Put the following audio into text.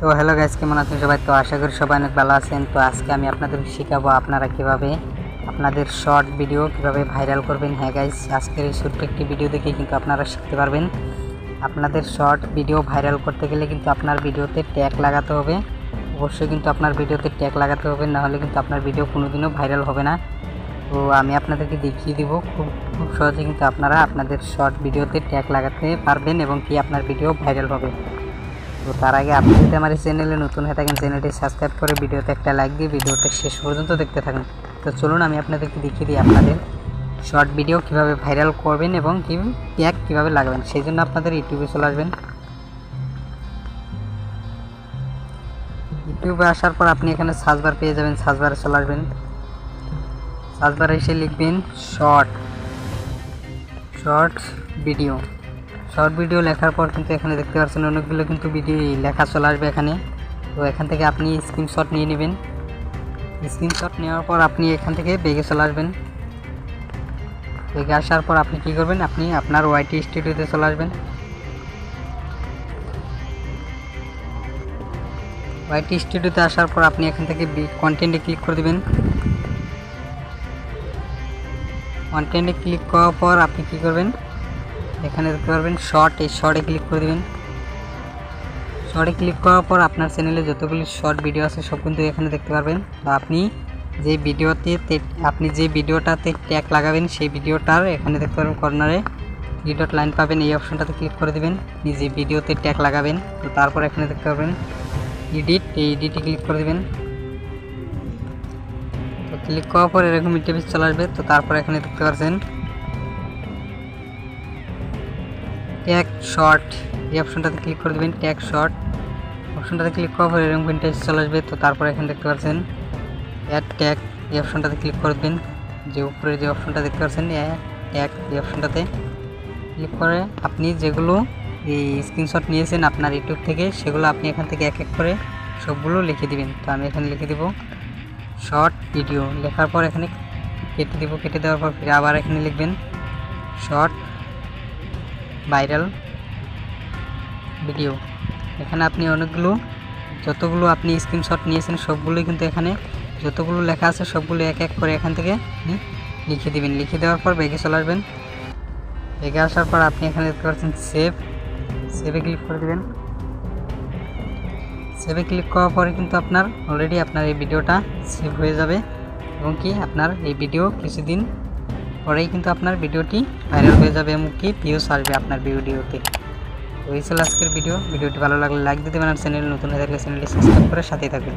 তো hello guys, কেমন আছেন সবাই? তো আশা করি সবাই অনেক ভালো আছেন। তো আজকে আমি আপনাদের শেখাবো আপনারা কিভাবে আপনাদের শর্ট ভিডিও কিভাবে ভাইরাল করবেন। হ্যাঁ গাইস, আজকের এই ছোট্ট একটি ভিডিও দেখে কিন্তু আপনারা শিখতে পারবেন। আপনাদের শর্ট ভিডিও ভাইরাল করতে গেলে কিন্তু আপনার ভিডিওতে ট্যাগ লাগাতে হবে। অবশ্যই কিন্তু আপনার ভিডিওতে ট্যাগ লাগাতে হবে, না হলে কিন্তু আপনার ভিডিও কোনোদিনও ভাইরাল হবে না। তো আমি আপনাদেরকে দেখিয়ে দিব খুব সহজে কিন্তু আপনারা আপনাদের শর্ট ভিডিওতে ট্যাগ লাগাতে পারবেন এবং কি আপনার ভিডিও ভাইরাল হবে। তো তার আগে আপনি যদি আমার এই চ্যানেলে নতুন হয়ে থাকেন, চ্যানেলটি সাবস্ক্রাইব করে ভিডিওতে একটা লাইক দিয়ে ভিডিওটা শেষ পর্যন্ত দেখতে থাকুন। তো চলুন আমি আপনাদেরকে দেখিয়ে দিই আপনাদের শর্ট ভিডিও কিভাবে ভাইরাল করবেন এবং ট্যাগ কীভাবে লাগাবেন। সেই জন্য আপনাদের ইউটিউবে চলে আসবেন। ইউটিউবে আসার পর আপনি এখানে সার্চ বার পেয়ে যাবেন, সার্চ বারে চলে আসবেন। সার্চ বারে এসে লিখবেন শর্ট ভিডিও। শর্ট ভিডিও লেখার পর কিন্তু এখানে দেখতে পাচ্ছেন অনেকগুলো কিন্তু ভিডিও লেখা চলে আসবে এখানে। তো এখান থেকে আপনি স্ক্রিনশট নিয়ে নেবেন। স্ক্রিনশট নেওয়ার পর আপনি এখান থেকে বেগে চলে আসবেন। বেগে আসার পর আপনি কী করবেন, আপনি আপনার ওয়াইটি স্টুডিওতে চলে আসবেন। ওয়াইটি স্টুডিওতে আসার পর আপনি এখান থেকে কন্টেন্টে ক্লিক করে দেবেন। কন্টেন্টে ক্লিক করার পর আপনি কী করবেন, এখানে দেখতে পারবেন শর্ট, এই শর্টে ক্লিক করে দেবেন। শর্টে ক্লিক করার পর আপনার চ্যানেলে যতগুলি শর্ট ভিডিও আছে সব কিন্তু এখানে দেখতে পারবেন। তো আপনি যে ভিডিওটাতে ট্যাগ লাগাবেন সেই ভিডিওটার এখানে দেখতে পারবেন কর্নারে 3 ডট লাইন পাবেন, এই অপশনটাতে ক্লিক করে দেবেন। যে ভিডিওতে ট্যাগ লাগাবেন, তো তারপর এখানে দেখতে পাবেন এডিট, এই এডিটে ক্লিক করে দেবেন। তো ক্লিক করার পর এরকম ইন্টারফেস চলে আসবে। তো তারপর এখানে দেখতে পাচ্ছেন ট্যাগ শর্ট, এই অপশনটাতে ক্লিক করে দেবেন। ট্যাগ শর্ট অপশনটাতে ক্লিক করার পর এরকম ইন্টারফেস চলে আসবে। তো তারপর এখানে দেখতে পাচ্ছেন অ্যাড ট্যাগ, এই অপশনটাতে ক্লিক করে দেবেন। যে উপরে যে অপশনটা দেখতে পাচ্ছেন ট্যাগ, এই অপশনটাতে ক্লিক করে আপনি যেগুলো এই স্ক্রিনশট নিয়েছেন আপনার ইউটিউব থেকে, সেগুলো আপনি এখান থেকে এক এক করে সবগুলো লিখে দিবেন। তো আমি এখানে লিখে দেব শর্ট ভিডিও। লেখার পর এখানে কেটে দেব। কেটে দেওয়ার পর ফিরে আবার এখানে লিখবেন শর্ট ভাইরাল ভিডিও। এখানে আপনি যতগুলো আপনি স্ক্রিনশট নিয়েছেন সবগুলোই কিন্তু এখানে যতগুলো লেখা আছে সবগুলো এক এক করে এখান থেকে লিখে দিবেন। লিখে দেওয়ার পর ব্যাগে চলে আসবেন। ব্যাগে আসার পর আপনি এখানে দেখতে পাচ্ছেন সেভে ক্লিক করে দেবেন। সেভে ক্লিক করার পরে কিন্তু আপনার অলরেডি আপনার এই ভিডিওটা সেভ হয়ে যাবে এবং কি আপনার এই ভিডিও কিছুদিন পরেই কিন্তু আপনার ভিডিওটি ভাইরাল হয়ে যাবে এবং কি ভিউজ আসবে আপনার ভিডিওতে। তো এই ছিল আজকের ভিডিওটি ভালো লাগলে লাইক দিতে পারেন, চ্যানেল নতুন হয়ে থাকলে চ্যানেলটি সাবস্ক্রাইব করে সাথেই থাকবেন।